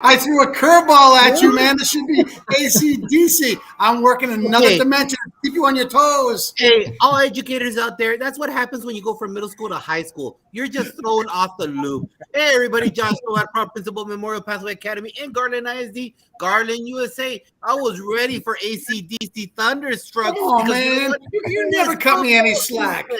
I threw a curveball at you, man. This should be AC/DC. I'm working another dimension to keep you on your toes. Hey, all educators out there, that's what happens when you go from middle school to high school. You're just thrown off the loop. Hey, everybody, Josh at Prop Principal Memorial Pathway Academy in Garland ISD, Garland, USA. I was ready for AC/DC Thunderstruck. Oh, man. You never cut me any slack.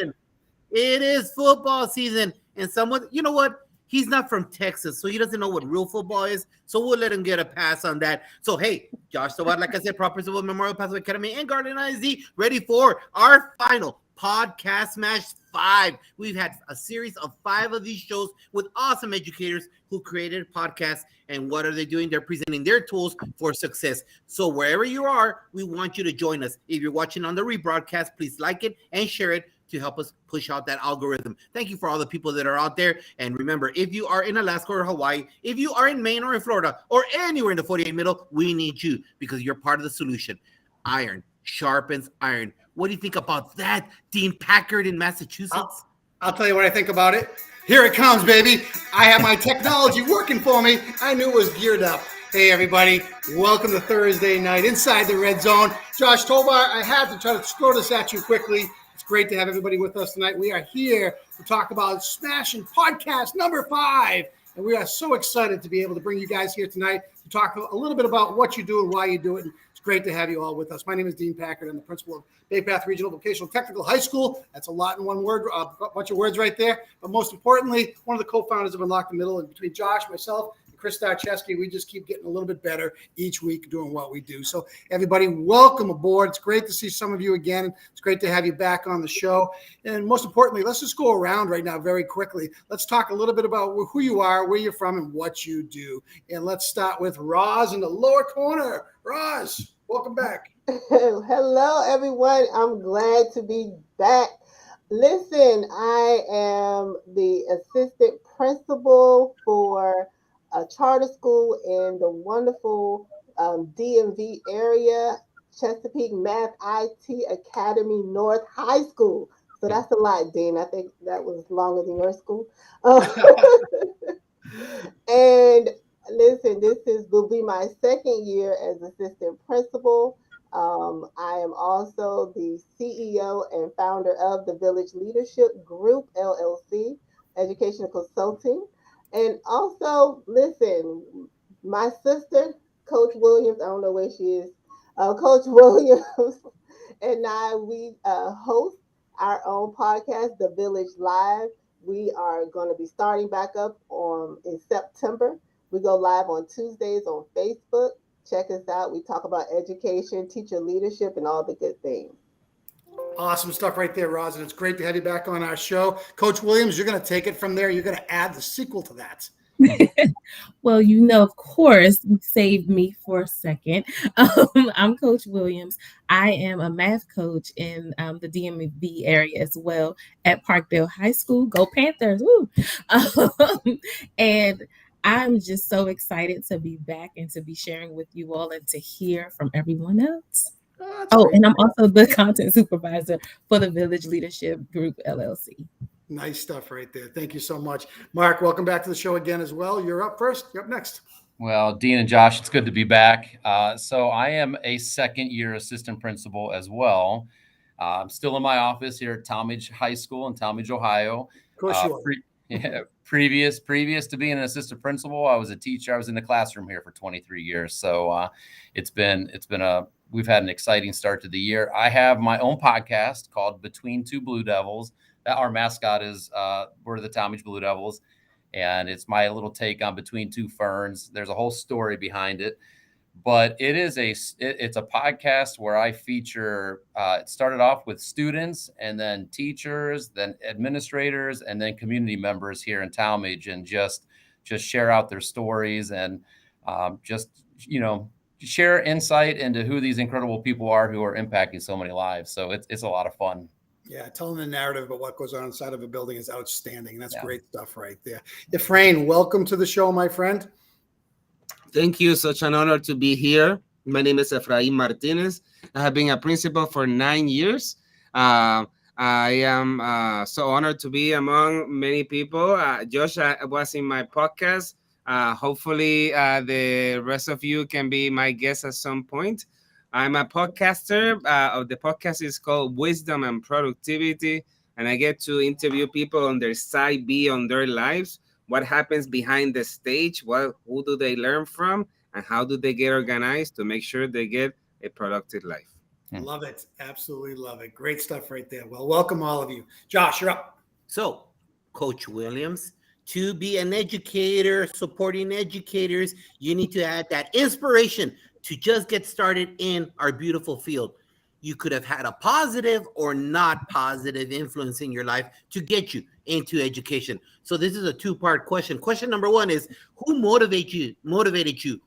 It is football season. And someone, you know what? He's not from Texas, so he doesn't know what real football is. So we'll let him get a pass on that. So, hey, Josh Sawad, like I said, Prop Principal Memorial Pathway Academy and Garden ISD, ready for our final podcast Smash 5. We've had a series of 5 of these shows with awesome educators who created podcasts. And what are they doing? They're presenting their tools for success. So wherever you are, we want you to join us. If you're watching on the rebroadcast, please like it and share it to help us push out that algorithm. Thank you for all the people that are out there. And remember, if you are in Alaska or Hawaii, if you are in Maine or in Florida, or anywhere in the 48 middle, we need you because you're part of the solution. Iron sharpens iron. What do you think about that, Dean Packard in Massachusetts? I'll tell you what I think about it. Here it comes, baby. I have my technology working for me. I knew it was geared up. Hey, everybody. Welcome to Thursday night inside the Red Zone. Josh Tovar, I had to try to throw this at you quickly. Great to have everybody with us tonight. We are here to talk about Smashing Podcast number 5. And we are so excited to be able to bring you guys here tonight to talk a little bit about what you do and why you do it. And it's great to have you all with us. My name is Dean Packard. I'm the principal of Bay Path Regional Vocational Technical High School. That's a lot in one word, a bunch of words right there. But most importantly, one of the co-founders of Unlock the Middle. And between Josh, myself, Chris Starcheski, we just keep getting a little bit better each week doing what we do. So everybody, welcome aboard. It's great to see some of you again. It's great to have you back on the show. And most importantly, let's just go around right now very quickly. Let's talk a little bit about who you are, where you're from, and what you do. And let's start with Roz in the lower corner. Roz, welcome back. Hello, everyone. I'm glad to be back. Listen, I am the assistant principal for a charter school in the wonderful DMV area, Chesapeake Math IT Academy North High School. So that's a lot, Dean. I think that was longer than your school. And listen, will be my second year as assistant principal. I am also the CEO and founder of the Village Leadership Group, LLC, educational consulting. And also, listen, my sister, Coach Williams, I don't know where she is, Coach Williams and I, we host our own podcast, The Village Live. We are going to be starting back up in September. We go live on Tuesdays on Facebook. Check us out. We talk about education, teacher leadership, and all the good things. Awesome stuff right there, Roz, and it's great to have you back on our show. Coach Williams, you're going to take it from there. You're going to add the sequel to that. Well, of course, you saved me for a second. I'm Coach Williams. I am a math coach in the DMV area as well at Parkdale High School. Go Panthers! Woo! And I'm just so excited to be back and to be sharing with you all and to hear from everyone else. And I'm also the content supervisor for the Village Leadership Group, LLC. Nice stuff right there. Thank you so much. Mark, welcome back to the show again as well. You're up first. You're up next. Well, Dean and Josh, it's good to be back. So I am a second-year assistant principal as well. I'm still in my office here at Talmadge High School in Talmadge, Ohio. Of course you are. Previous to being an assistant principal, I was a teacher. I was in the classroom here for 23 years. So we've had an exciting start to the year. I have my own podcast called Between Two Blue Devils. Our mascot is we're the Talmadge Blue Devils, and it's my little take on Between Two Ferns. There's a whole story behind it, but it's a podcast where I feature. It started off with students, and then teachers, then administrators, and then community members here in Talmadge, and just share out their stories and share insight into who these incredible people are who are impacting so many lives. So it's a lot of fun. Yeah, telling the narrative about what goes on inside of a building is outstanding. And that's great stuff right there. Efrain, welcome to the show, my friend. Thank you. Such an honor to be here. My name is Efrain Martinez. I have been a principal for 9 years. I am so honored to be among many people. Josh was in my podcast Hopefully, the rest of you can be my guest at some point. I'm a podcaster. The podcast is called Wisdom and Productivity, and I get to interview people on their side B on their lives. What happens behind the stage? Who do they learn from, and how do they get organized to make sure they get a productive life? Love it. Absolutely love it. Great stuff right there. Well, welcome all of you. Josh, you're up. So, Coach Williams, to be an educator, supporting educators, you need to add that inspiration to just get started in our beautiful field. You could have had a positive or not positive influence in your life to get you into education. So this is a two-part question. Question number one is, who motivated you?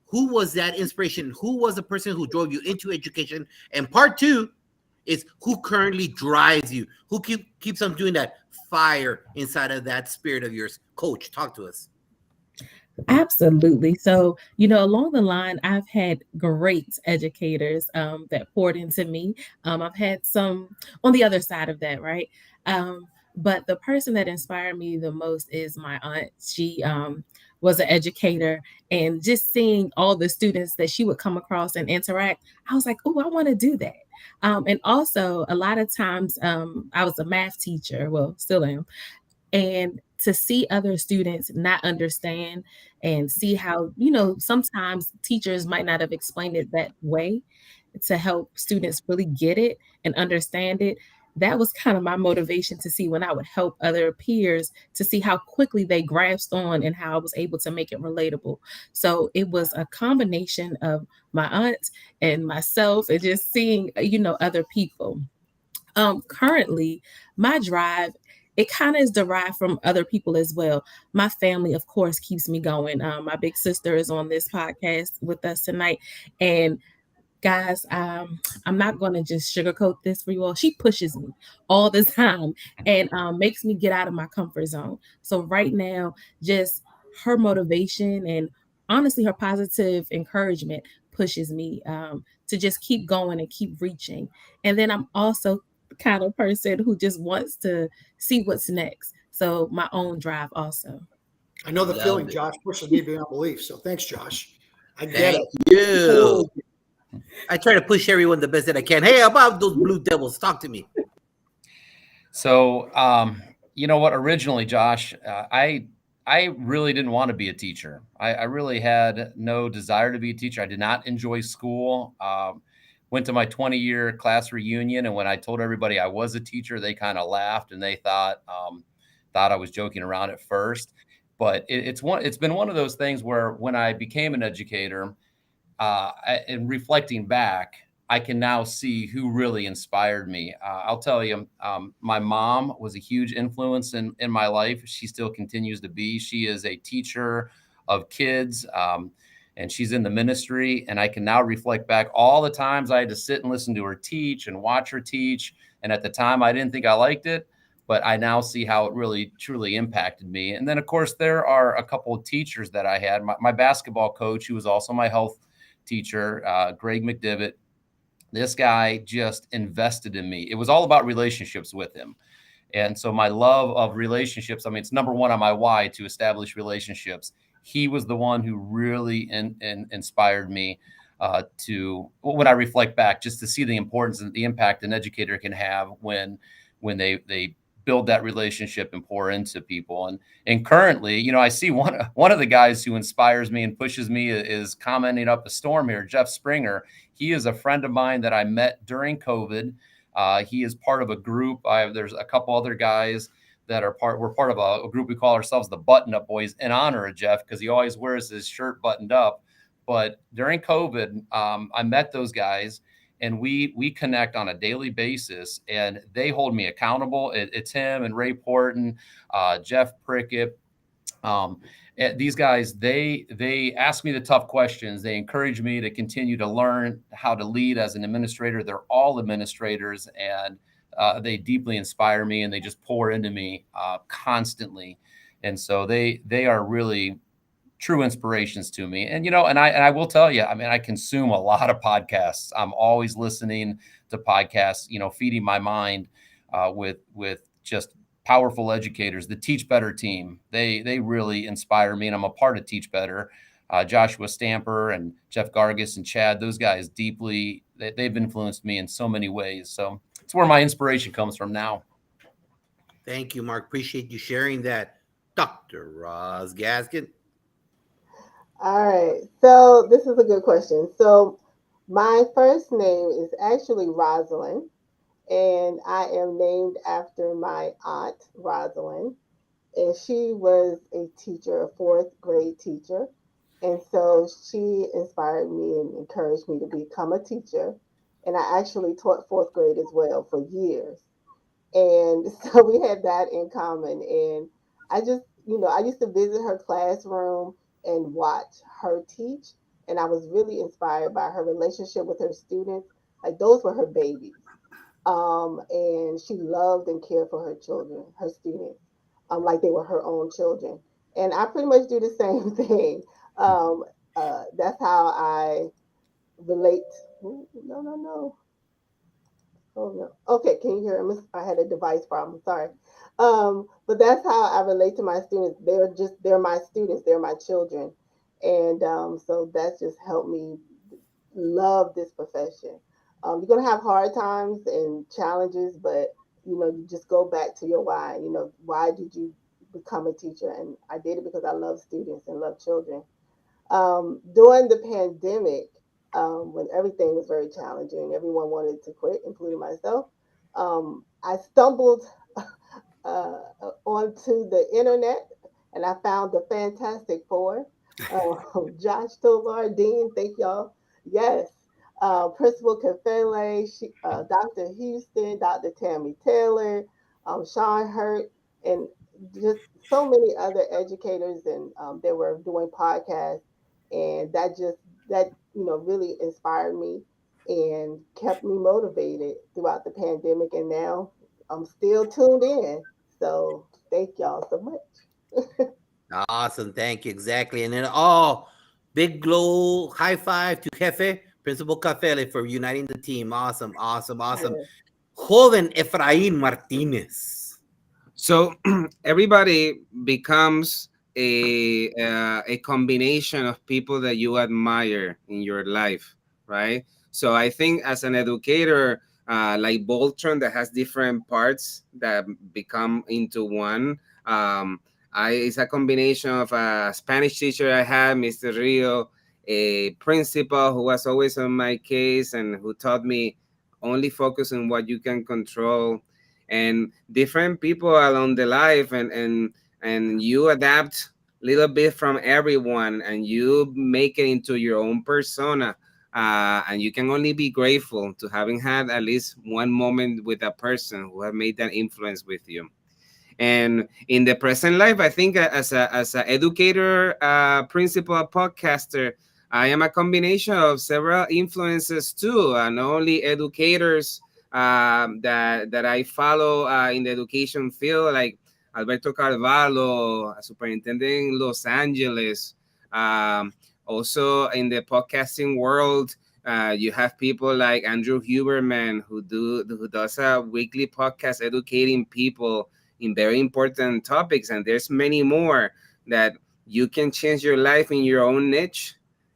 Who was that inspiration? Who was the person who drove you into education? And part two is, who currently drives you? Who keeps on doing that fire inside of that spirit of yours? Coach, talk to us. Absolutely. So, along the line, I've had great educators that poured into me. I've had some on the other side of that, right? But the person that inspired me the most is my aunt. She was an educator, and just seeing all the students that she would come across and interact, I was like, oh, I want to do that. And also, a lot of times, I was a math teacher, well, still am. And to see other students not understand and see how, sometimes teachers might not have explained it that way to help students really get it and understand it. That was kind of my motivation to see when I would help other peers to see how quickly they grasped on and how I was able to make it relatable. So it was a combination of my aunt and myself and just seeing, other people. Currently, my drive, it kind of is derived from other people as well. My family, of course, keeps me going. My big sister is on this podcast with us tonight. And guys, I'm not going to just sugarcoat this for you all. She pushes me all the time and makes me get out of my comfort zone. So right now, just her motivation and honestly, her positive encouragement pushes me to just keep going and keep reaching. And then I'm also the kind of person who just wants to see what's next. So my own drive also. I know the Love feeling. it. Josh pushes me beyond belief. So thanks, Josh. I get Thank it. you. I try to push everyone the best that I can. Hey, how about those Blue Devils? Talk to me. So, you know what? Originally, Josh, I really didn't want to be a teacher. I really had no desire to be a teacher. I did not enjoy school. Went to my 20-year class reunion, and when I told everybody I was a teacher, they kind of laughed and they thought I was joking around at first. But it's been one of those things where when I became an educator, and reflecting back, I can now see who really inspired me. I'll tell you, my mom was a huge influence in my life. She still continues to be. She is a teacher of kids, and she's in the ministry. And I can now reflect back all the times I had to sit and listen to her teach and watch her teach. And at the time, I didn't think I liked it, but I now see how it really, truly impacted me. And then, of course, there are a couple of teachers that I had. My basketball coach, who was also my health teacher, Greg McDivitt. This guy just invested in me. It was all about relationships with him. And so my love of relationships, I mean, it's number one on my why, to establish relationships. He was the one who really inspired me to, when I reflect back, just to see the importance and the impact an educator can have when they build that relationship and pour into people. And currently, I see one of the guys who inspires me and pushes me is commenting up a storm here, Jeff Springer. He is a friend of mine that I met during COVID. He is part of a group. There's a couple other guys that we're part of a group. We call ourselves the Button Up Boys, in honor of Jeff, because he always wears his shirt buttoned up. But during COVID, I met those guys, and we connect on a daily basis, and they hold me accountable. It's him and Ray Porton, Jeff Prickett. These guys, they ask me the tough questions. They encourage me to continue to learn how to lead as an administrator. They're all administrators, and they deeply inspire me, and they just pour into me constantly. And so they are really true inspirations to me. And, and I will tell you, I mean, I consume a lot of podcasts. I'm always listening to podcasts, feeding my mind with just powerful educators, the Teach Better team. They really inspire me, and I'm a part of Teach Better. Joshua Stamper and Jeff Gargis and Chad, those guys deeply, they've influenced me in so many ways. So it's where my inspiration comes from now. Thank you, Mark. Appreciate you sharing that. Dr. Roz Gaskin. All right. So this is a good question. So my first name is actually Rosalind, and I am named after my aunt, Rosalind. And she was a teacher, a fourth grade teacher. And so she inspired me and encouraged me to become a teacher. And I actually taught fourth grade as well for years. And so we had that in common. And I just, I used to visit her classroom and watch her teach. And I was really inspired by her relationship with her students. Like those were her babies. And she loved and cared for her children, her students, like they were her own children. And I pretty much do the same thing. Um, that's how I relate. Ooh, no, no, no. Oh no. Okay, can you hear? I had a device problem. Sorry. But that's how I relate to my students. They're my students. They're my children, and so that's just helped me love this profession. You're gonna have hard times and challenges, but you just go back to your why. Why did you become a teacher? And I did it because I love students and love children. During the pandemic, when everything was very challenging, everyone wanted to quit, including myself. I stumbled uh, onto the internet and I found the Fantastic Four. Josh Tovar, Dean, thank y'all. Yes. Principal Kafele, Dr. Houston, Dr. Tammy Taylor, Sean Hurt, and just so many other educators, and they were doing podcasts, and that really inspired me and kept me motivated throughout the pandemic. And now I'm still tuned in. So thank y'all so much. Awesome. Thank you. Exactly. And then, oh, big glow high five to Jefe, Principal Cafele, for uniting the team. Awesome. Awesome. Awesome. Joven Efraín Martinez. So everybody becomes a combination of people that you admire in your life, right? So I think as an educator, like Voltron, that has different parts that become into one. Um, it's a combination of a Spanish teacher I had, Mr. Rio, a principal who was always on my case and who taught me only focus on what you can control, and different people along the life, and you adapt a little bit from everyone and you make it into your own persona, and you can only be grateful to having had at least one moment with a person who have made that influence with you. And in the present life, I think as a educator, principal, podcaster, I am a combination of several influences too, not only educators that I follow in the education field, like Alberto Carvalho, superintendent in Los Angeles. Also in the podcasting world, you have people like Andrew Huberman who does a weekly podcast educating people in very important topics, and there's many more that you can change your life in your own niche.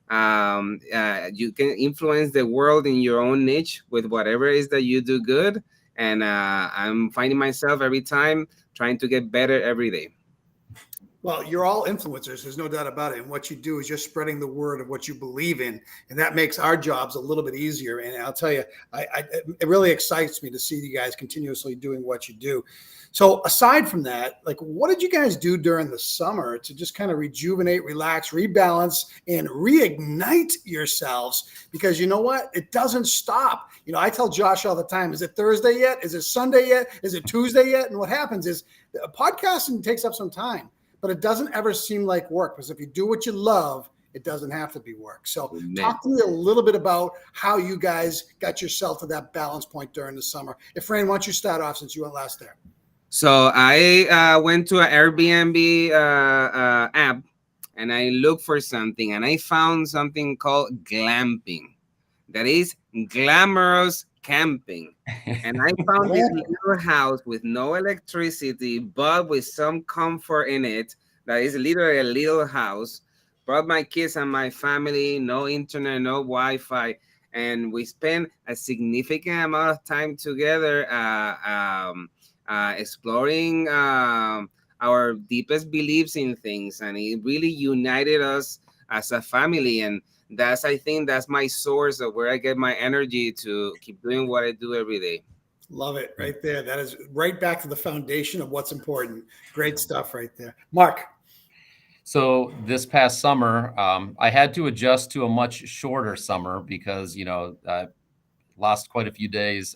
You can influence the world in your own niche with whatever it is that you do good, and I'm finding myself every time trying to get better every day. Well, you're all influencers. There's no doubt about it. And what you do is just spreading the word of what you believe in. And that makes our jobs a little bit easier. And I'll tell you, it really excites me to see you guys continuously doing what you do. So aside from that, like, what did you guys do during the summer to just kind of rejuvenate, relax, rebalance, and reignite yourselves? Because you know what? It doesn't stop. I tell Josh all the time, is it Thursday yet? Is it Sunday yet? Is it Tuesday yet? And what happens is podcasting takes up some time, but it doesn't ever seem like work, because if you do what you love, it doesn't have to be work. So talk to me a little bit about how you guys got yourself to that balance point during the summer. Efrain, why don't you start off since you went last there? So I went to an Airbnb app and I looked for something, and I found something called glamping. That is glamorous camping. And I found this little house with no electricity, but with some comfort in it. That is literally a little house. Brought my kids and my family, no internet, no Wi-Fi. And we spent a significant amount of time together exploring our deepest beliefs in things. And it really united us as a family. And I think that's my source of where I get my energy to keep doing what I do every day. Love it right there. That is right back to the foundation of what's important. Great stuff right there. Mark. So this past summer, I had to adjust to a much shorter summer because, I lost quite a few days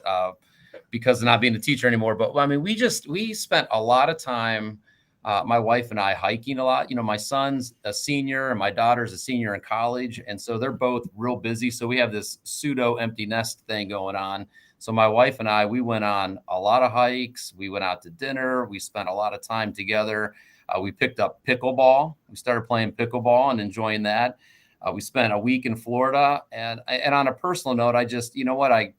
because of not being a teacher anymore. But I mean, we spent a lot of time, my wife and I, hiking a lot. My son's a senior and my daughter's a senior in college. And so they're both real busy. So we have this pseudo empty nest thing going on. So my wife and I, we went on a lot of hikes. We went out to dinner. We spent a lot of time together. We picked up pickleball. We started playing pickleball and enjoying that. We spent a week in Florida. And on a personal note, I just, I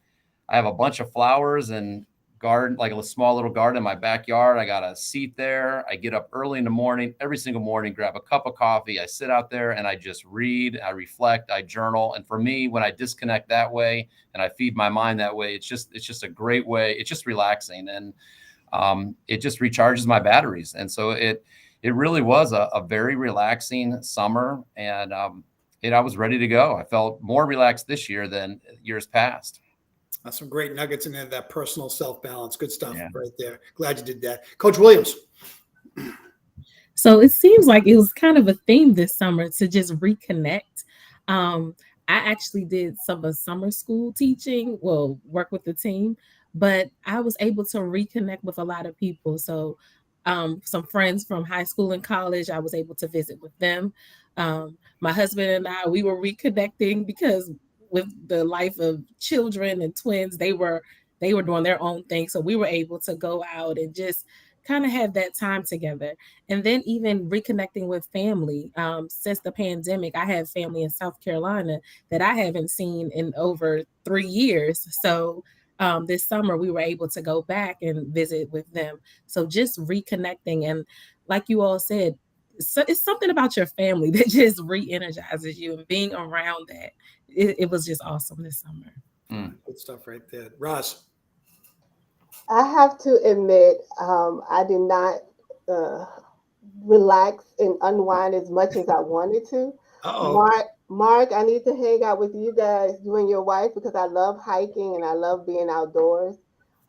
have a bunch of flowers and garden, like a small little garden in my backyard. I got a seat there. I get up early in the morning, every single morning, grab a cup of coffee. I sit out there and I just read, I reflect, I journal. And for me, when I disconnect that way and I feed my mind that way, it's just a great way. It's just relaxing. And it just recharges my batteries. And so it really was a very relaxing summer. And I was ready to go. I felt more relaxed this year than years past. That's some great nuggets in there, that personal self-balance. Good stuff right there. Glad you did that. Coach Williams. So it seems like it was kind of a theme this summer to just reconnect. I actually did some of summer school teaching, work with the team, but I was able to reconnect with a lot of people. So some friends from high school and college, I was able to visit with them. My husband and I, we were reconnecting because with the life of children and twins, they were doing their own thing. So we were able to go out and just kind of have that time together. And then even reconnecting with family. Since the pandemic, I have family in South Carolina that I haven't seen in over 3 years. So this summer we were able to go back and visit with them. So just reconnecting. And like you all said, it's something about your family that just re-energizes you, and being around that. It was just awesome this summer. Good stuff right there. Ross. I have to admit, I did not relax and unwind as much as I wanted to. Mark, I need to hang out with you guys, you and your wife, because I love hiking and I love being outdoors.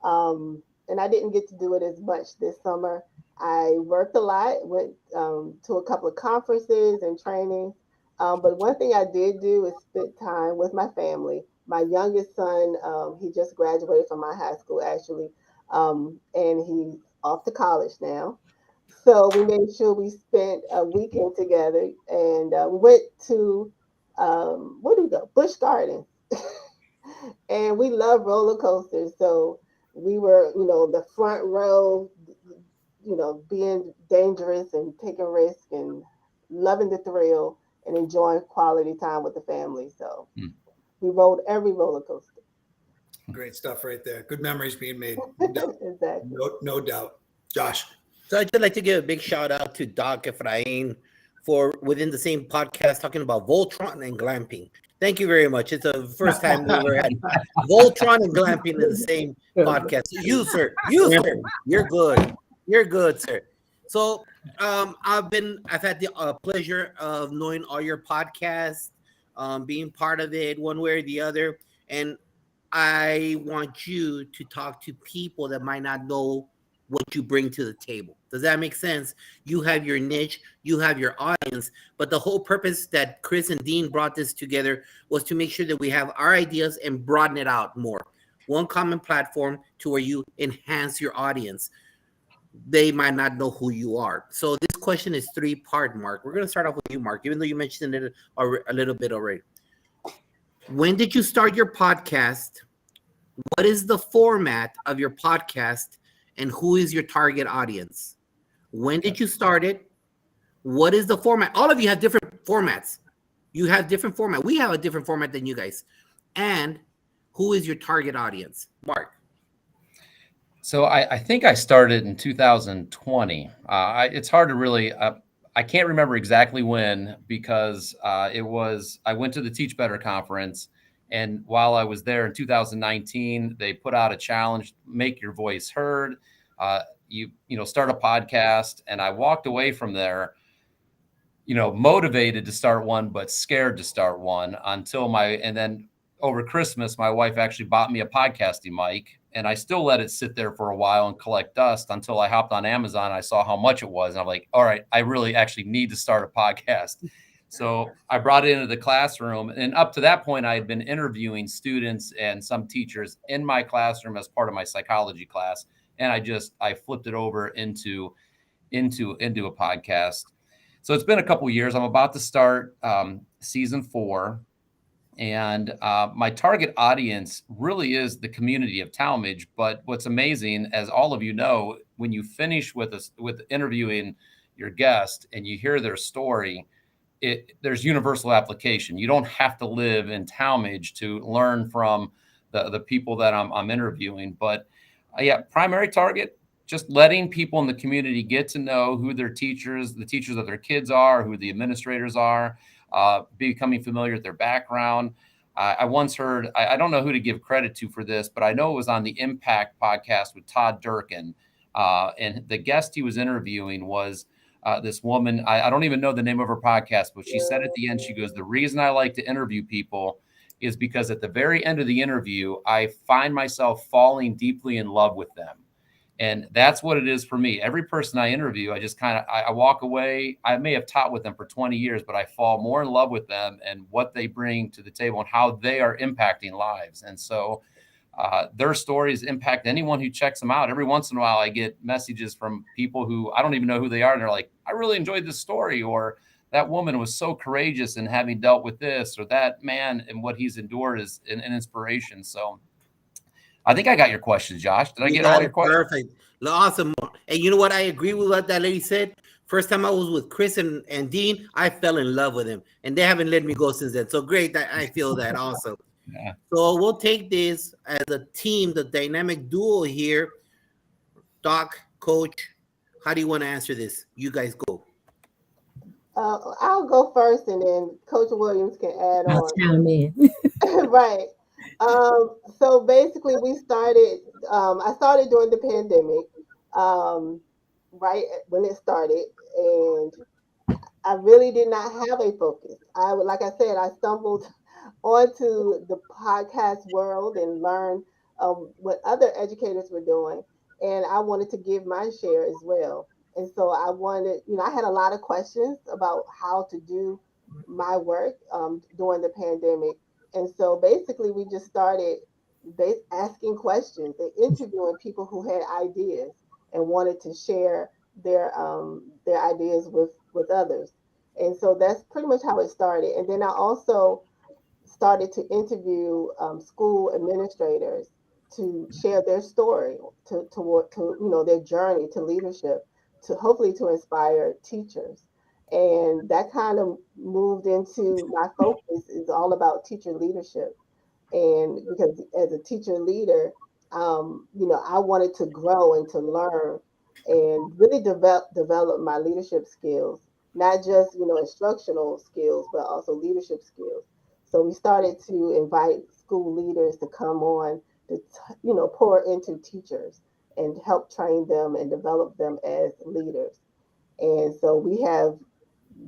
And I didn't get to do it as much this summer. I worked a lot, went to a couple of conferences and trainings. But one thing I did do is spend time with my family. My youngest son, he just graduated from my high school, actually, and he's off to college now. So we made sure we spent a weekend together, and we went to, where do we go? Busch Gardens. And we love roller coasters. So we were, the front row, being dangerous and taking risks and loving the thrill and enjoying quality time with the family. So we rode every roller coaster. Great stuff right there. Good memories being made. No doubt. Exactly. No doubt. Josh. So I'd just like to give a big shout out to Doc Efrain for within the same podcast talking about Voltron and glamping. Thank you very much. It's the first time we ever had Voltron and glamping in the same podcast. You, sir. You're good. You're good, sir. So I've had the pleasure of knowing all your podcasts, being part of it one way or the other. And I want you to talk to people that might not know what you bring to the table. Does that make sense? You have your niche, you have your audience, but the whole purpose that Chris and Dean brought this together was to make sure that we have our ideas and broaden it out more. One common platform to where you enhance your audience. They might not know who you are. So this question is 3-part, Mark. We're going to start off with you, Mark, even though you mentioned it a little bit already. When did you start your podcast? What is the format of your podcast? And who is your target audience? When did you start it? What is the format? All of you have different formats. You have different format. We have a different format than you guys. And Who is your target audience? Mark. So I think I started in 2020. It's hard to really, I can't remember exactly when, because I went to the Teach Better conference. And while I was there in 2019, they put out a challenge, make your voice heard. Start a podcast. And I walked away from there, motivated to start one, but scared to start one and then over Christmas, my wife actually bought me a podcasting mic, and I still let it sit there for a while and collect dust until I hopped on Amazon. And I saw how much it was. And I'm like, all right, I really actually need to start a podcast. So I brought it into the classroom. And up to that point, I had been interviewing students and some teachers in my classroom as part of my psychology class. And I flipped it over into a podcast. So it's been a couple of years. I'm about to start season 4. And my target audience really is the community of Talmadge. But what's amazing, as all of you know, when you finish with interviewing your guest and you hear their story, there's universal application. You don't have to live in Talmadge to learn from the people that I'm interviewing. But primary target, just letting people in the community get to know who the teachers of their kids are, who the administrators are. Becoming familiar with their background. I once heard, I don't know who to give credit to for this, but I know it was on the Impact podcast with Todd Durkin. And the guest he was interviewing was this woman. I don't even know the name of her podcast, but she said at the end, she goes, the reason I like to interview people is because at the very end of the interview, I find myself falling deeply in love with them. And that's what it is for me. Every person I interview, I just I walk away. I may have taught with them for 20 years, but I fall more in love with them and what they bring to the table and how they are impacting lives. And so their stories impact anyone who checks them out. Every once in a while, I get messages from people who I don't even know who they are. And they're like, I really enjoyed this story, or that woman was so courageous in having dealt with this, or that man and what he's endured is an inspiration. So I think I got your questions, Josh. Did I get all your questions? Perfect. Awesome. And you know what? I agree with what that lady said. First time I was with Chris and Dean, I fell in love with him. And they haven't let me go since then. So great that I feel that also. Yeah. So we'll take this as a team, the dynamic duo here. Doc, Coach, how do you want to answer this? You guys go. I'll go first, and then Coach Williams can add I'll on. chime in. Right. So basically, we started. I started during the pandemic, right when it started, and I really did not have a focus. Like I said, I stumbled onto the podcast world and learned what other educators were doing, and I wanted to give my share as well. And so I wanted, I had a lot of questions about how to do my work during the pandemic. And so basically, we just started asking questions and interviewing people who had ideas and wanted to share their ideas with others. And so that's pretty much how it started. And then I also started to interview school administrators to share their story, to their journey to leadership, to hopefully to inspire teachers. And that kind of moved into my focus is all about teacher leadership. And because as a teacher leader, I wanted to grow and to learn and really develop my leadership skills, not just, instructional skills, but also leadership skills. So we started to invite school leaders to come on to, pour into teachers and help train them and develop them as leaders. And so we have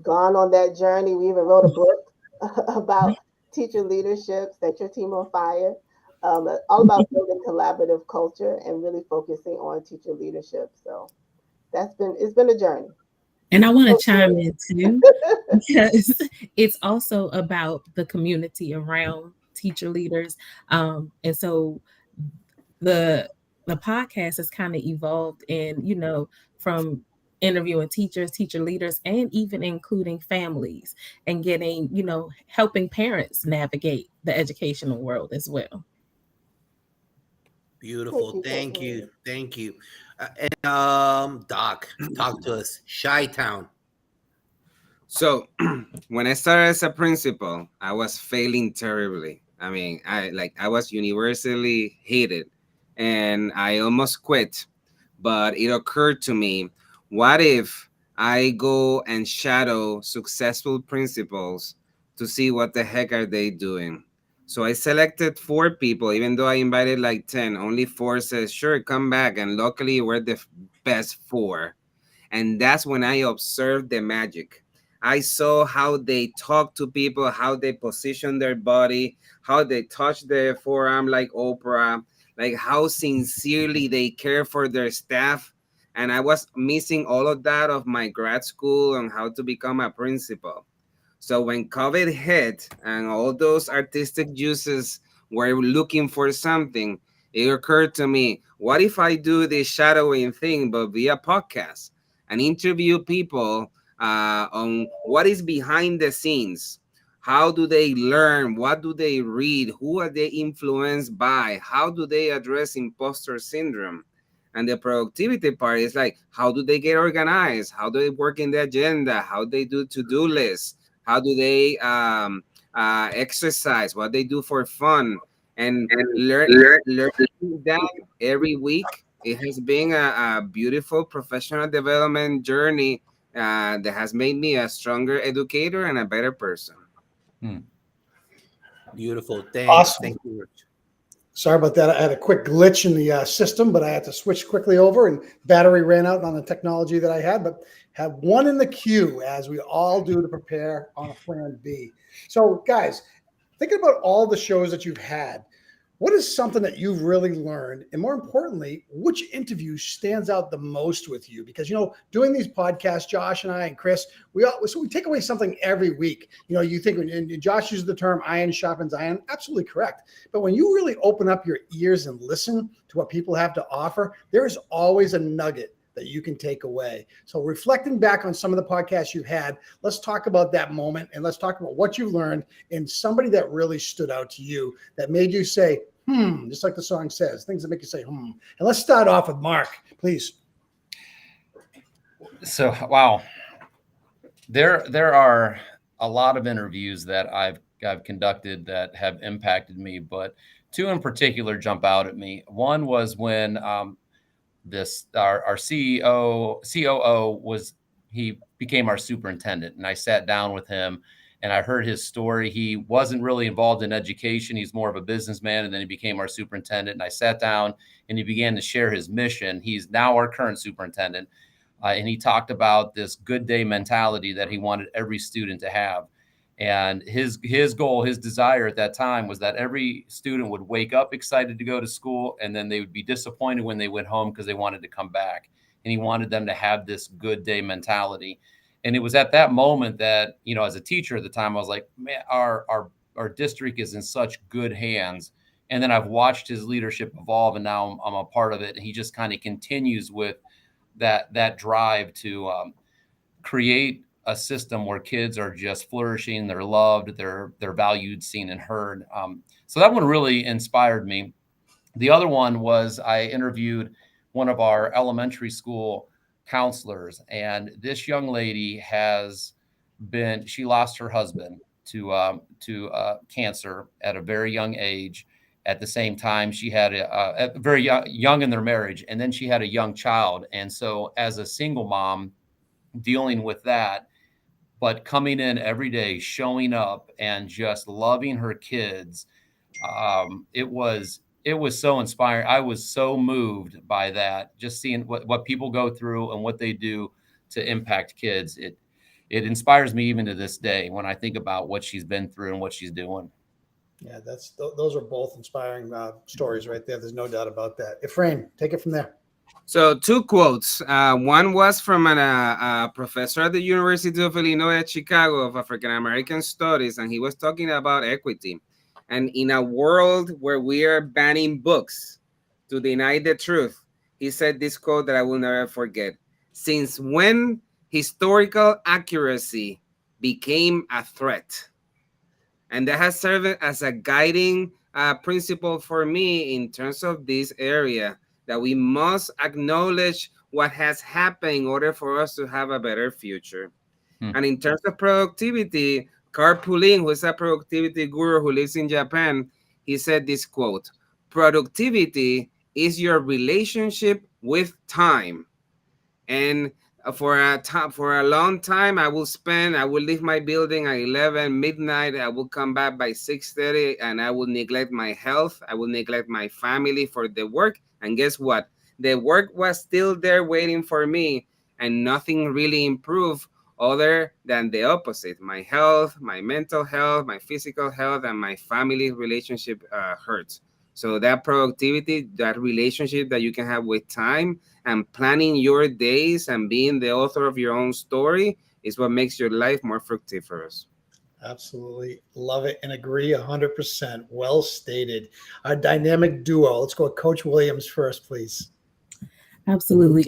gone on that journey. We even wrote a book about teacher leadership, Set Your Team on Fire, all about building collaborative culture and really focusing on teacher leadership. So it's been a journey. And I want to chime in too, because it's also about the community around teacher leaders. And so the podcast has kind of evolved in, from interviewing teachers, teacher leaders, and even including families and getting, helping parents navigate the educational world as well. Beautiful. Thank you. Thank you. Doc, talk to us. Chi-Town. So when I started as a principal, I was failing terribly. I mean, I was universally hated, and I almost quit. But it occurred to me, what if I go and shadow successful principals to see what the heck are they doing? So I selected 4 people, even though I invited like 10. Only 4 says, sure, come back. And luckily, we're the best 4. And that's when I observed the magic. I saw how they talk to people, how they position their body, how they touch their forearm like Oprah, like how sincerely they care for their staff. And I was missing all of that of my grad school on how to become a principal. So when COVID hit and all those artistic juices were looking for something, it occurred to me, what if I do this shadowing thing, but via podcast and interview people on what is behind the scenes? How do they learn? What do they read? Who are they influenced by? How do they address imposter syndrome? And the productivity part is like, how do they get organized? How do they work in the agenda? How they do to-do lists? How do they exercise? What they do for fun? And learning that every week, it has been a beautiful professional development journey that has made me a stronger educator and a better person. Hmm. Beautiful. Thanks. Awesome. Thank you, Rich. Sorry about that. I had a quick glitch in the system, but I had to switch quickly over, and battery ran out on the technology that I had. But have one in the queue, as we all do, to prepare on a plan B. So, guys, thinking about all the shows that you've had, what is something that you've really learned? And more importantly, which interview stands out the most with you? Because, doing these podcasts, Josh and I and Chris, we take away something every week. You think, and Josh uses the term iron sharpens iron, absolutely correct. But when you really open up your ears and listen to what people have to offer, there is always a nugget that you can take away. So reflecting back on some of the podcasts you've had, let's talk about that moment, and let's talk about what you learned and somebody that really stood out to you that made you say, just like the song says, things that make you say, And let's start off with Mark, please. So, wow, there are a lot of interviews that I've conducted that have impacted me, but 2 in particular jump out at me. One was when our CEO COO he became our superintendent, and I sat down with him and I heard his story. He wasn't really involved in education. He's more of a businessman, and then he became our superintendent. And I sat down and he began to share his mission. He's now our current superintendent. And he talked about this good day mentality that he wanted every student to have. And his goal, his desire at that time was that every student would wake up excited to go to school, and then they would be disappointed when they went home because they wanted to come back. And he wanted them to have this good day mentality. And it was at that moment that, as a teacher at the time, I was like, man, our district is in such good hands. And then I've watched his leadership evolve, and now I'm a part of it. And he just kind of continues with that drive to create a system where kids are just flourishing, they're loved, they're valued, seen, and heard. So that one really inspired me. The other one was I interviewed one of our elementary school counselors, and this young lady she lost her husband to cancer at a very young age. At the same time, she had a very young in their marriage, and then she had a young child. And so as a single mom dealing with that, but coming in every day, showing up and just loving her kids, it was so inspiring. I was so moved by that, just seeing what people go through and what they do to impact kids. It inspires me even to this day when I think about what she's been through and what she's doing. Yeah, those are both inspiring stories right there. There's no doubt about that. Ephraim, take it from there. So 2 quotes. One was from a professor at the University of Illinois at Chicago of African American Studies, and he was talking about equity. And in a world where we are banning books to deny the truth, he said this quote that I will never forget. Since when historical accuracy became a threat? And that has served as a guiding principle for me in terms of this area, that we must acknowledge what has happened in order for us to have a better future. And in terms of productivity, Carpooling, who is a productivity guru who lives in Japan, he said this quote: productivity is your relationship with time. And for a long time, I will leave my building at 11 midnight. I will come back by 6:30, and I will neglect my health. I will neglect my family for the work. And guess what? The work was still there waiting for me, and nothing really improved other than the opposite. My health, my mental health, my physical health, and my family relationship hurts. So that productivity, that relationship that you can have with time, and planning your days and being the author of your own story is what makes your life more fructiferous. Absolutely love it and agree 100%. Well stated. Our dynamic duo. Let's go with Coach Williams first, please. Absolutely.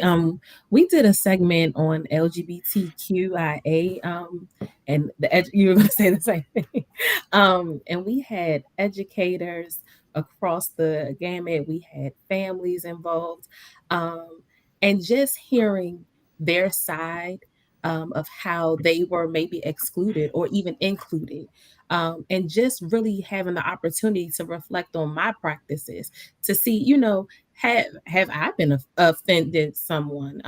We did a segment on LGBTQIA, and you were going to say the same thing. And we had educators across the gamut. We had families involved, and just hearing their side of how they were maybe excluded or even included, and just really having the opportunity to reflect on my practices to see, have I been offended someone?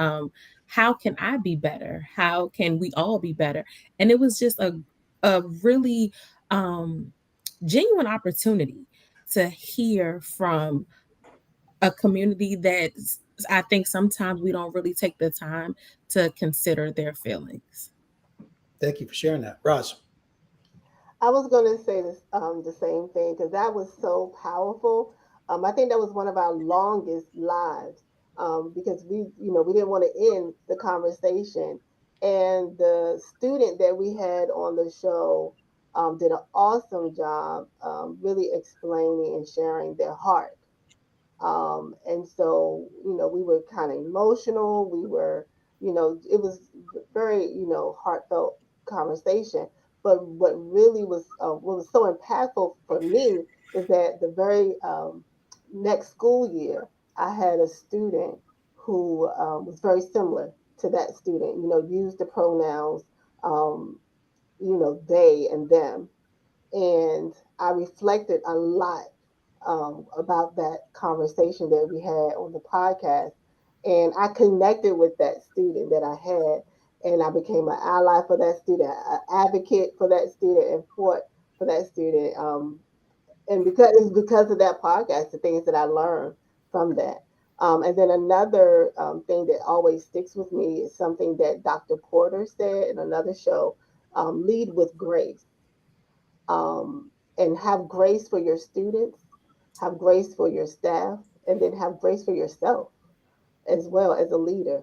How can I be better? How can we all be better? And it was just a really genuine opportunity to hear from a community that I think sometimes we don't really take the time to consider their feelings. Thank you for sharing that. Roz. I was going to say this, the same thing because that was so powerful. I think that was one of our longest lives because we didn't want to end the conversation. And the student that we had on the show did an awesome job really explaining and sharing their heart. And so, we were kind of emotional. We were, it was very, heartfelt conversation. But what was so impactful for me is that the very next school year, I had a student who was very similar to that student, used the pronouns, um, they and them. And I reflected a lot about that conversation that we had on the podcast. And I connected with that student that I had, and I became an ally for that student, an advocate for that student, and fought for that student. And because of that podcast, the things that I learned from that. And then another thing that always sticks with me is something that Dr. Porter said in another show: lead with grace, and have grace for your students, have grace for your staff, and then have grace for yourself as well as a leader.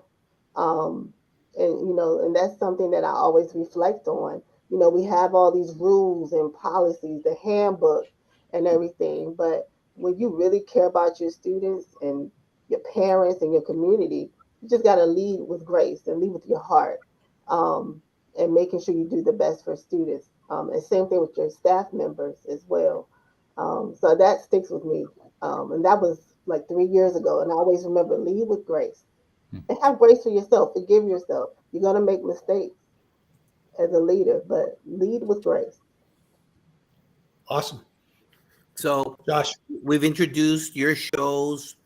Um, and that's something that I always reflect on. We have all these rules and policies, the handbook and everything, but when you really care about your students and your parents and your community, you just got to lead with grace and lead with your heart, um, and making sure you do the best for students. And same thing with your staff members as well. So that sticks with me. And that was like 3 years ago. And I always remember, lead with grace and have grace for yourself. Forgive yourself. You're going to make mistakes as a leader, but lead with grace. Awesome. So Josh. we've introduced your shows,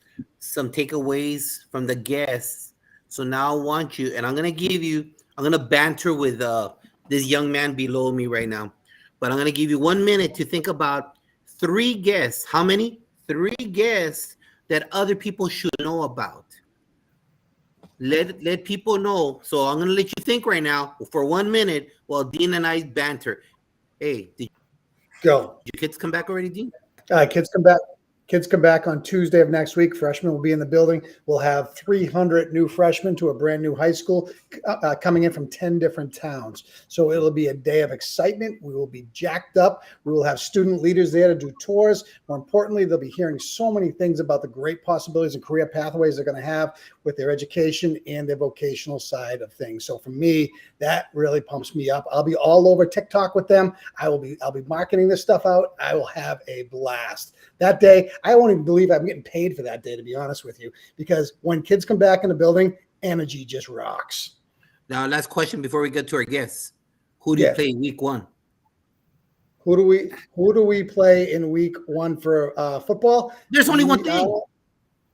some takeaways from the guests. So now I want you, and I'm gonna banter with this young man below me right now. But I'm gonna give you 1 minute to think about 3 guests. How many? 3 guests that other people should know about. Let people know. So I'm gonna let you think right now for 1 minute while Dean and I banter. Hey, did Go. your kids come back already, Dean? Kids come back. Kids come back on Tuesday of next week. Freshmen will be in the building. We'll have 300 new freshmen to a brand new high school coming in from 10 different towns. So it'll be a day of excitement. We will be jacked up. We will have student leaders there to do tours. More importantly, they'll be hearing so many things about the great possibilities and career pathways they're going to have with their education and their vocational side of things. So for me, that really pumps me up. I'll be all over TikTok with them. I'll be marketing this stuff out. I will have a blast. That day, I won't even believe I'm getting paid for that day, to be honest with you, because when kids come back in the building, energy just rocks. Now, last question before we get to our guests. Who do you play week 1? who do we play in week 1 for football? There's only one thing.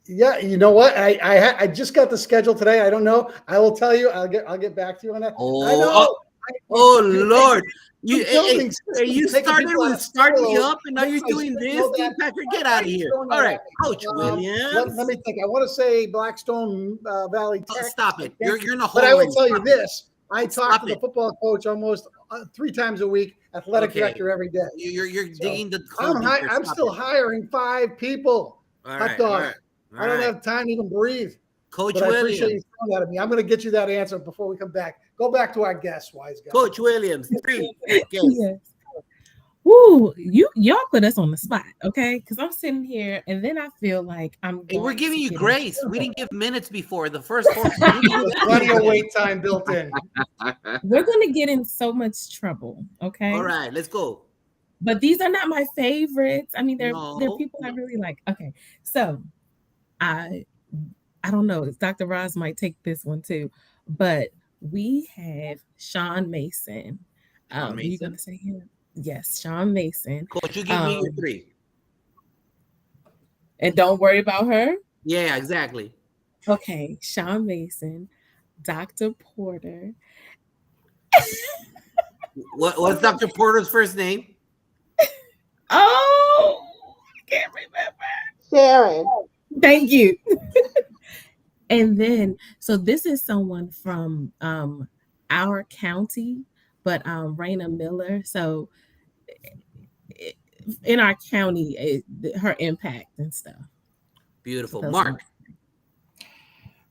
Yeah, you know what? I just got the schedule today. I don't know. I will tell you. I'll get back to you on that. I know. Oh Lord. You building you taking started people out with of starting me school. up, and now you're Yes, I doing should this, know Steve that. Patrick. Get out of here. Throwing All that right, at me. Coach Williams. Let me think. I want to say Blackstone Valley Tech. Stop it. You're in a hole. But I will already. tell you Stop it. this: I talk to the football coach almost 3 times a week, athletic director every day. You're digging the hole. I'm still hiring 5 people. All Hot dog. I don't have time to even breathe. Coach But I Williams. appreciate you throwing that at me. I'm going to get you that answer before we come back. Go back to our guest, wise guy. Coach Williams. 3 Yes. Woo, y'all put us on the spot, okay? Because I'm sitting here and then I feel like we're giving you grace. We didn't give minutes before the first 4. Plenty of wait time built in. We're gonna get in so much trouble, okay? All right, let's go. But these are not my favorites. I mean, they're No. people I really like. Okay, so I don't know. Dr. Roz might take this one too, but we have Sean Mason. Are you gonna say him? Yes, Sean Mason. Coach, you give me your 3. And don't worry about her. Yeah, exactly. Okay, Sean Mason, Dr. Porter. What's Dr. Porter's first name? Oh, I can't remember. Sharon. Thank you. And then, so this is someone from our county, but Raina Miller. So in our county, her impact and stuff. Beautiful. Mark.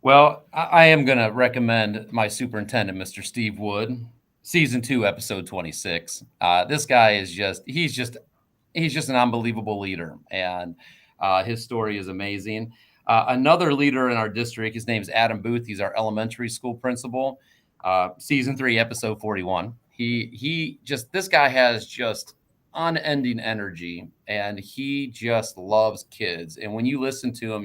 Well, I am going to recommend my superintendent, Mr. Steve Wood, season 2, episode 26. This guy is he's just an unbelievable leader, and his story is amazing. Another leader in our district, his name is Adam Booth. He's our elementary school principal. Season 3, episode 41. This guy has just unending energy, and he just loves kids. And when you listen to him,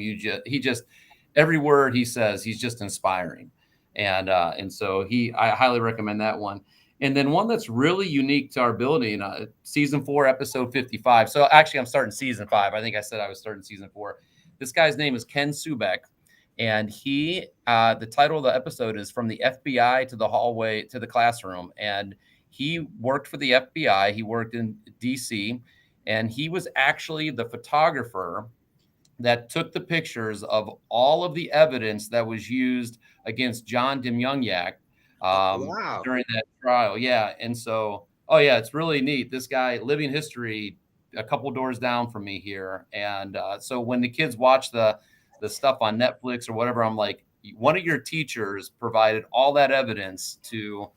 every word he says, he's just inspiring. And so I highly recommend that one. And then one that's really unique to our building, season 4, episode 55. So actually I'm starting season 5. I think I said I was starting season 4. This guy's name is Ken Subek. And the title of the episode is From the FBI to the Hallway to the Classroom. And he worked for the FBI. He worked in DC, and he was actually the photographer that took the pictures of all of the evidence that was used against John Demyungyak during that trial. Yeah. And so, it's really neat. This guy, living history, a couple doors down from me here. And so when the kids watch the stuff on Netflix or whatever, I'm like, one of your teachers provided all that evidence to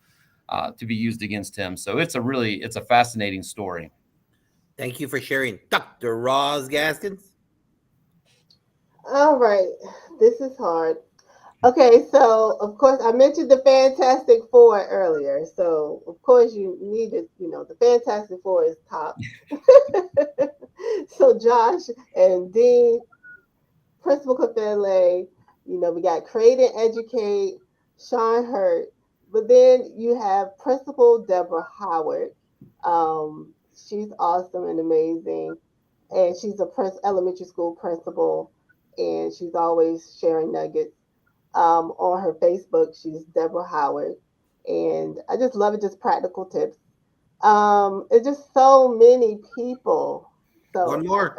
be used against him. So it's a fascinating story. Thank you for sharing, Dr. Roz Gaskins. All right, this is hard. Okay, so of course I mentioned the Fantastic Four earlier. So of course you need to, the Fantastic Four is top. So Josh and Dean, Principal Confele, we got Create and Educate, Sean Hurt, but then you have Principal Deborah Howard. She's awesome and amazing, and she's a elementary school principal, and she's always sharing nuggets. On her Facebook, she's Deborah Howard, and I just love it. Just practical tips. It's just so many people. So one more.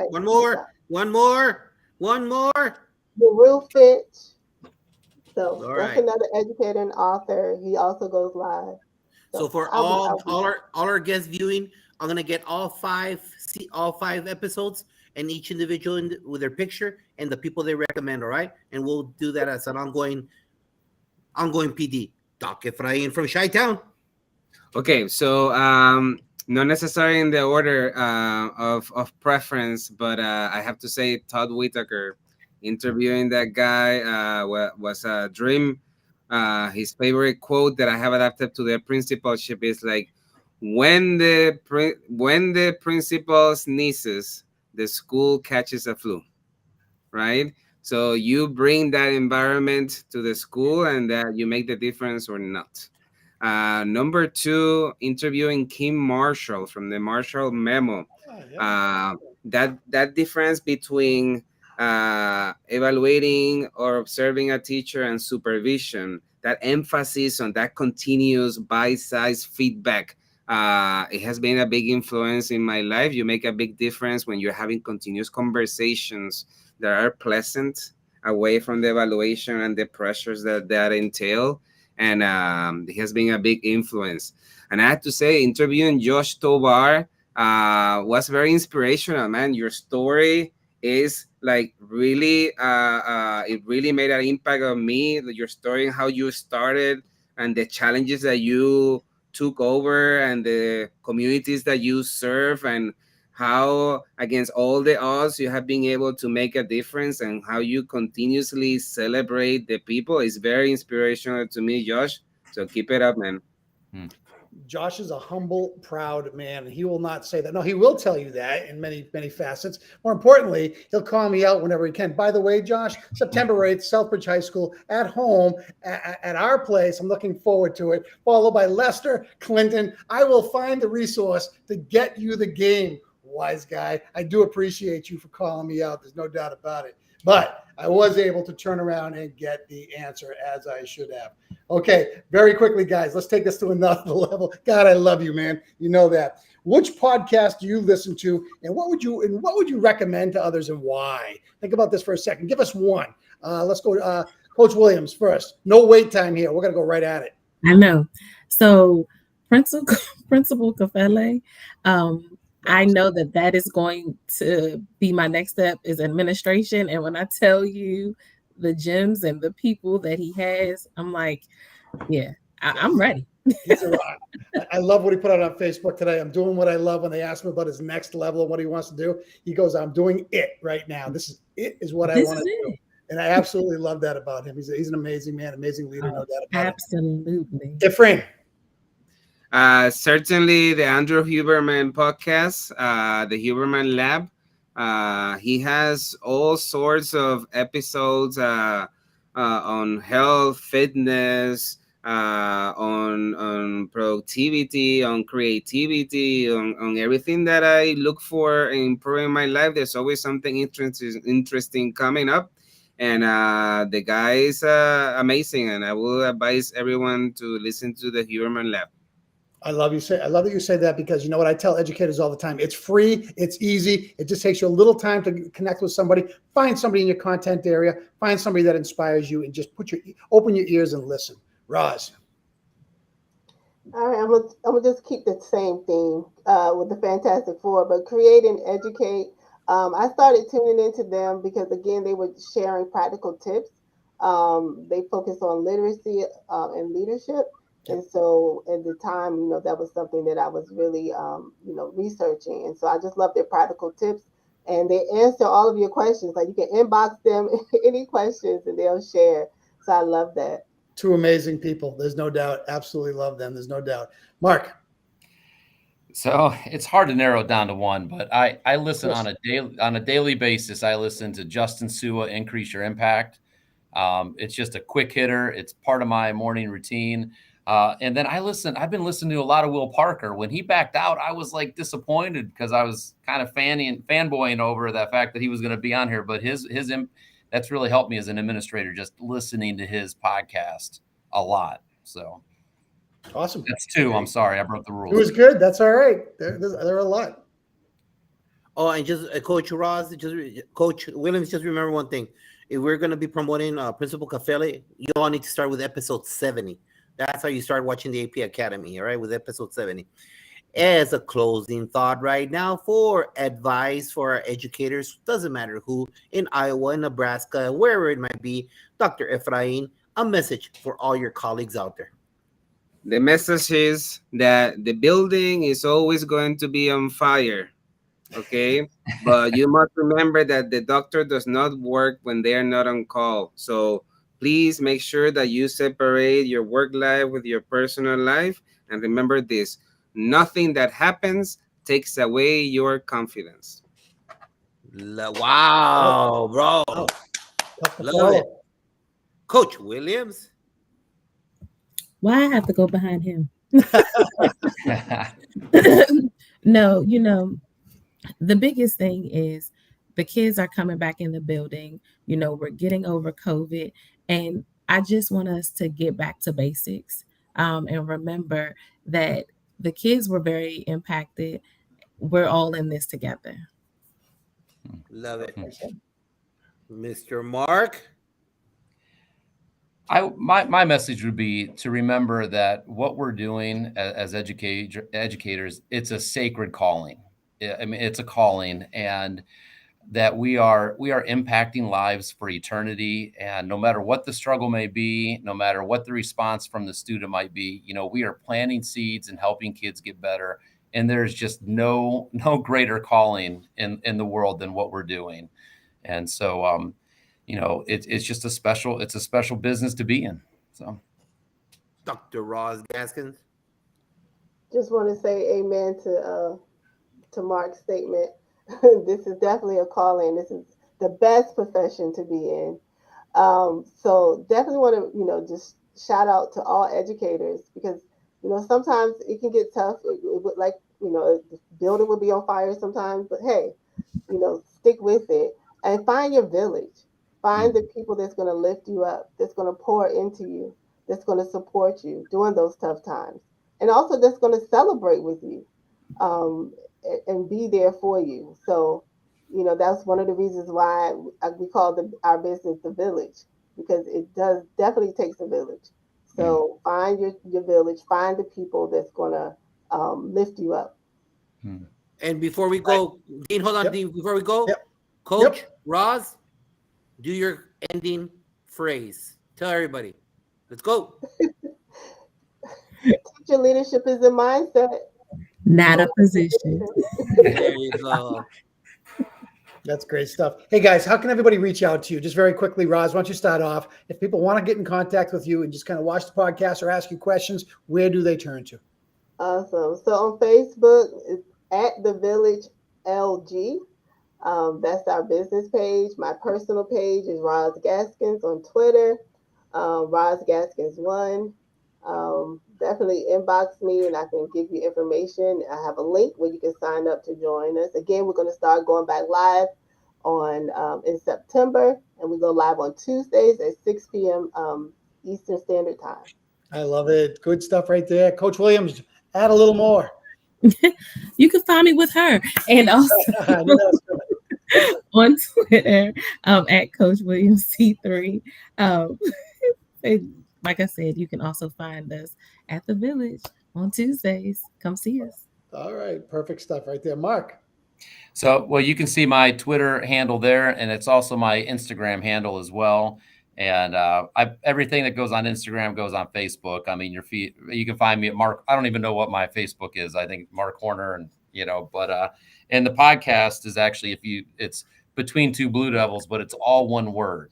Baru Fitch. So All that's right. another educator and author. He also goes live. So for all our guest viewing, I'm gonna get all 5 episodes and each individual with their picture and the people they recommend. All right, and we'll do that as an ongoing PD. Doc Efrain from Chi-Town. Okay, so not necessarily in the order of preference, but I have to say Todd Whitaker. Interviewing that guy was a dream. His favorite quote that I have adapted to the principalship is like, when the principal sneezes, the school catches a flu, right? So you bring that environment to the school, and that you make the difference or not. Number two, interviewing Kim Marshall from the Marshall Memo. That difference between evaluating or observing a teacher and supervision, that emphasis on that continuous bite-sized feedback, it has been a big influence in my life. You make a big difference when you're having continuous conversations that are pleasant, away from the evaluation and the pressures that entail. And it has been a big influence. And I have to say, interviewing Josh Tovar was very inspirational, man. Your story is like really, it really made an impact on me. Your story and how you started and the challenges that you took over and the communities that you serve, and how against all the odds you have been able to make a difference, and how you continuously celebrate the people is very inspirational to me, Josh. So keep it up, man. Josh is a humble, proud man. He will not say that. No, he will tell you that in many, many facets. More importantly, he'll call me out whenever he can. By the way, Josh, September 8th, Southbridge High School at home at our place. I'm looking forward to it. Followed by Leicester, Clinton. I will find the resource to get you the game, wise guy. I do appreciate you for calling me out. There's no doubt about it. But I was able to turn around and get the answer as I should have. Okay, very quickly, guys, let's take this to another level. God, I love you, man. You know that. Which podcast do you listen to, and what would you recommend to others, and why? Think about this for a second. Give us one. Let's go, Coach Williams first. No wait time here. We're gonna go right at it. I know. So, Principal Kafele, I know that is going to be my next step, is administration. And when I tell you the gems and the people that he has, I'm like, yeah, I'm ready. I love what he put out on Facebook today. I'm doing what I love. When they asked him about his next level and what he wants to do, he goes, I'm doing it right now. This is what I want to do. And I absolutely love that about him. He's an amazing man, amazing leader, no doubt about absolutely. it. Different. Certainly the Andrew Huberman podcast, the Huberman Lab. He has all sorts of episodes on health, fitness, on productivity, on creativity, on everything that I look for in improving my life. There's always something interesting coming up. And the guy is amazing, and I will advise everyone to listen to the Huberman Lab. I love that you say that, because you know what I tell educators all the time. It's free. It's easy. It just takes you a little time to connect with somebody. Find somebody in your content area. Find somebody that inspires you, and just open your ears and listen. Roz. All right, I'm gonna just keep the same theme with the Fantastic Four, but create and educate. I started tuning into them because, again, they were sharing practical tips. They focus on literacy and leadership. And so at the time, that was something that I was really, researching. And so I just love their practical tips, and they answer all of your questions. Like, you can inbox them any questions and they'll share. So I love that. Two amazing people. There's no doubt. Absolutely love them. There's no doubt. Mark. So it's hard to narrow it down to one, but I listen on a daily basis. I listen to Justin Sua, Increase Your Impact. It's just a quick hitter. It's part of my morning routine. And then I've been listening to a lot of Will Parker. When he backed out, I was like disappointed, because I was kind of fanboying over that fact that he was going to be on here. But that's really helped me as an administrator, just listening to his podcast a lot. So awesome. That's two. I'm sorry, I broke the rules. It was good. That's all right. There are a lot. Oh, and just Coach Ross, Coach Williams, just remember one thing. If we're going to be promoting Principal Kafele, you all need to start with episode 70. That's how you start watching the AP Academy, all right, with episode 70. As a closing thought right now for advice for our educators, doesn't matter who, in Iowa, in Nebraska, wherever it might be, Dr. Efrain, a message for all your colleagues out there. The message is that the building is always going to be on fire, okay? But you must remember that the doctor does not work when they are not on call. So please make sure that you separate your work life with your personal life. And remember this, nothing that happens takes away your confidence. Wow, bro. Love it. Coach Williams. Why I have to go behind him? No, the biggest thing is the kids are coming back in the building. We're getting over COVID, and I just want us to get back to basics, and remember that the kids were very impacted. We're all in this together. Love it. Mr. Mark? My message would be to remember that what we're doing as educators, it's a sacred calling. I mean, it's a calling, and that we are impacting lives for eternity. And no matter what the struggle may be, no matter what the response from the student might be, we are planting seeds and helping kids get better. And there's just no greater calling in the world than what we're doing. And so, it's just a special business to be in. So, Dr. Roz Gaskins? Just want to say amen to Mark's statement. This is definitely a calling. This is the best profession to be in. So definitely want to, just shout out to all educators, because, sometimes it can get tough. It would, like, the building would be on fire sometimes, but hey, stick with it and find your village. Find the people that's going to lift you up, that's going to pour into you, that's going to support you during those tough times, and also that's going to celebrate with you. And be there for you. So, that's one of the reasons why we call our business the village, because it does definitely takes a village. So find your village, find the people that's gonna lift you up. And before we go, Dean, hold on, Dean. Before we go, Coach Roz, do your ending phrase. Tell everybody. Let's go. Teacher leadership is a mindset, not a position. There you go. That's great stuff. Hey guys, how can everybody reach out to you? Just very quickly, Roz, why don't you start off? If people want to get in contact with you and just kind of watch the podcast or ask you questions, where do they turn to? Awesome. So on Facebook, it's at the Village LG. That's our business page. My personal page is Roz Gaskins on Twitter. Roz Gaskins 1. Definitely inbox me and I can give you information. I have a link where you can sign up to join us. Again, we're going to start going back live on in September, and we go live on Tuesdays at 6 p.m. Eastern Standard Time. I love it. Good stuff right there. Coach Williams, add a little more. You can find me with her, and also on Twitter at Coach Williams C3. Like I said, you can also find us at the Village on Tuesdays. Come see us. All right. Perfect stuff right there. Mark. So, well, you can see my Twitter handle there, and it's also my Instagram handle as well. And everything that goes on Instagram goes on Facebook. I mean, you can find me at Mark. I don't even know what my Facebook is. I think Mark Horner, and and the podcast is actually, it's Between Two Blue Devils, but it's all one word.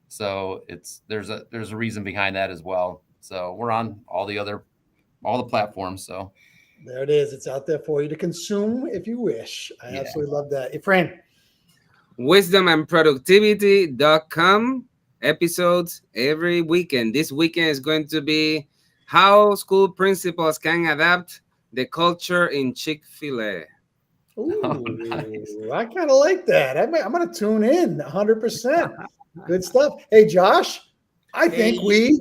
So there's a reason behind that as well. So we're on all the platforms. So there it is. It's out there for you to consume if you wish. I absolutely love that. Hey, Fran. wisdomandproductivity.com. Episodes every weekend. This weekend is going to be how school principals can adapt the culture in Chick-fil-A. Ooh, nice. I kind of like that. I'm going to tune in 100%. Good stuff. Hey, Josh, I think we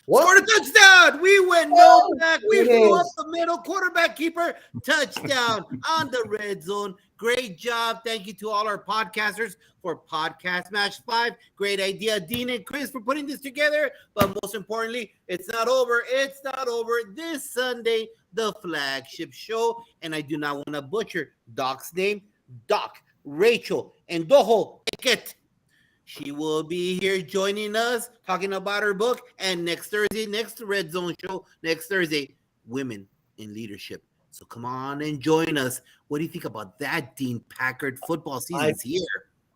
scored a touchdown. We went back. We threw up the middle. Quarterback keeper. Touchdown on the red zone. Great job. Thank you to all our podcasters for Podcast Match 5. Great idea, Dean and Chris, for putting this together. But most importantly, it's not over. It's not over. This Sunday, the flagship show. And I do not want to butcher Doc's name. Doc Rachel and Doho Eket. She will be here joining us, talking about her book. And next Thursday, next Red Zone show, next Thursday, Women in Leadership. So come on and join us. What do you think about that, Dean Packard? Football season's here.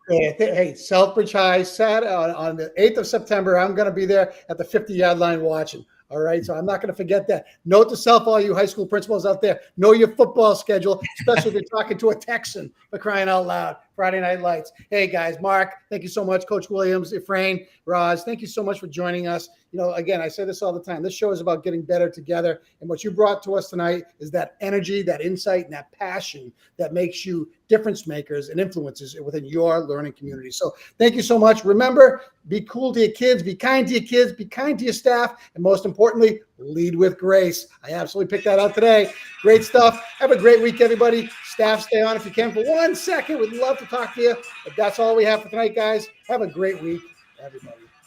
Hey, Southbridge High, Saturday on the 8th of September. I'm going to be there at the 50-yard line watching. All right, so I'm not going to forget that. Note to self, all you high school principals out there, know your football schedule, especially if you're talking to a Texan, for crying out loud. Friday Night Lights. Hey, guys, Mark, thank you so much. Coach Williams, Efrain, Roz, thank you so much for joining us. Again, I say this all the time. This show is about getting better together. And what you brought to us tonight is that energy, that insight, and that passion that makes you difference makers and influences within your learning community. So thank you so much. Remember, be cool to your kids, be kind to your kids, be kind to your staff, and most importantly, lead with grace. I absolutely picked that out today. Great stuff. Have a great week, everybody. Staff, stay on if you can for 1 second. We'd love to talk to you. But that's all we have for tonight, guys. Have a great week, everybody.